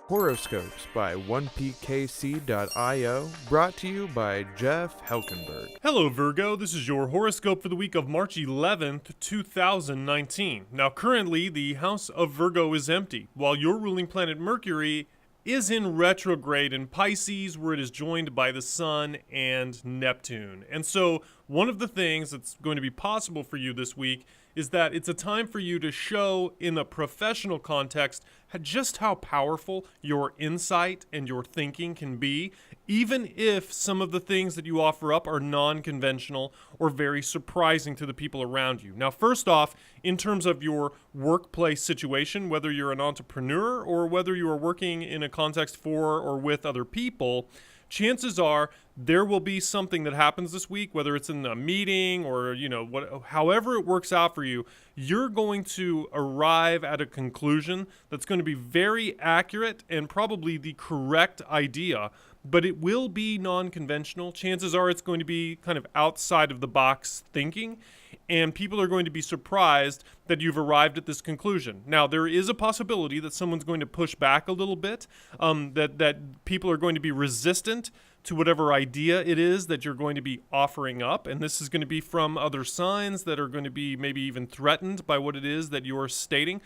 Horoscopes by 1pkc.io, brought to you by Jeff Helkenberg. Hello Virgo, this is your horoscope for the week of March 11th, 2019. Now currently the house of Virgo is empty, while your ruling planet Mercury is in retrograde in Pisces, where it is joined by the Sun and Neptune. And so one of the things that's going to be possible for you this week is that it's a time for you to show in a professional context just how powerful your insight and your thinking can be, even if some of the things that you offer up are non-conventional or very surprising to the people around you. Now, first off, in terms of your workplace situation, whether you're an entrepreneur or whether you are working in a context for or with other people, chances are there will be something that happens this week, whether it's in a meeting or, however it works out for you, you're going to arrive at a conclusion that's going to be very accurate and probably the correct idea, but it will be non-conventional. Chances are it's going to be kind of outside of the box thinking, and people are going to be surprised that you've arrived at this conclusion. Now, there is a possibility that someone's going to push back a little bit, that people are going to be resistant to whatever idea it is that you're going to be offering up, and this is going to be from other signs that are going to be maybe even threatened by what it is that you're stating.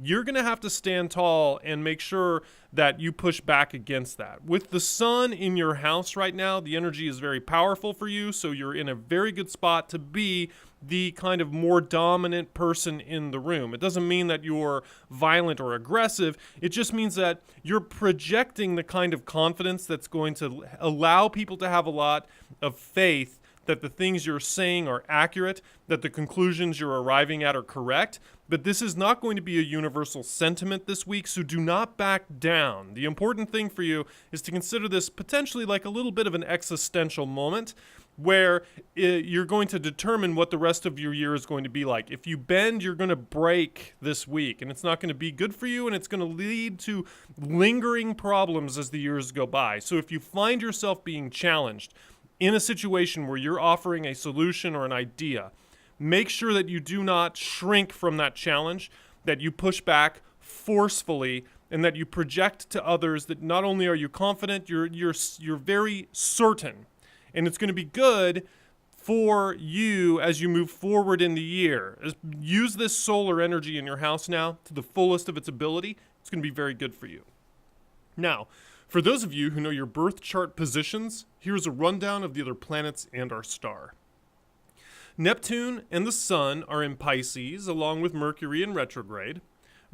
You're going to have to stand tall and make sure that you push back against that. With the sun in your house right now, the energy is very powerful for you, so you're in a very good spot to be the kind of more dominant person in the room. It doesn't mean that you're violent or aggressive. It just means that you're projecting the kind of confidence that's going to allow people to have a lot of faith that the things you're saying are accurate, that the conclusions you're arriving at are correct. But this is not going to be a universal sentiment this week, so do not back down. The important thing for you is to consider this potentially like a little bit of an existential moment where you're going to determine what the rest of your year is going to be like. If you bend, you're going to break this week, and it's not going to be good for you, and it's going to lead to lingering problems as the years go by. So if you find yourself being challenged in a situation where you're offering a solution or an idea, make sure that you do not shrink from that challenge, that you push back forcefully, and that you project to others that not only are you confident, you're very certain. And it's going to be good for you as you move forward in the year. Use this solar energy in your house now to the fullest of its ability. It's going to be very good for you. Now, for those of you who know your birth chart positions, here's a rundown of the other planets and our star. Neptune and the Sun are in Pisces, along with Mercury in retrograde.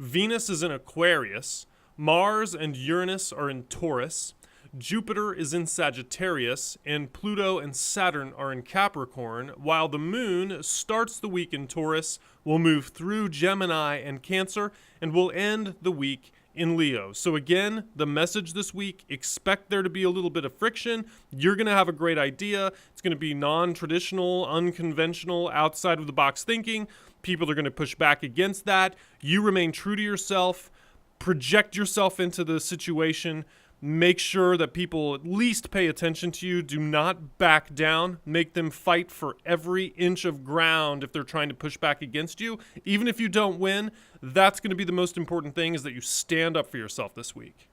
Venus is in Aquarius. Mars and Uranus are in Taurus. Jupiter is in Sagittarius, and Pluto and Saturn are in Capricorn, while the Moon starts the week in Taurus, will move through Gemini and Cancer, and will end the week in Leo. So again, the message this week, expect there to be a little bit of friction. You're going to have a great idea. It's going to be non-traditional, unconventional, outside of the box thinking. People are going to push back against that. You remain true to yourself. Project yourself into the situation. Make sure that people at least pay attention to you. Do not back down. Make them fight for every inch of ground if they're trying to push back against you. Even if you don't win, that's going to be the most important thing, is that you stand up for yourself this week.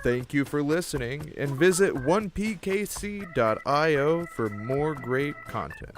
Thank you for listening, and visit 1pkc.io for more great content.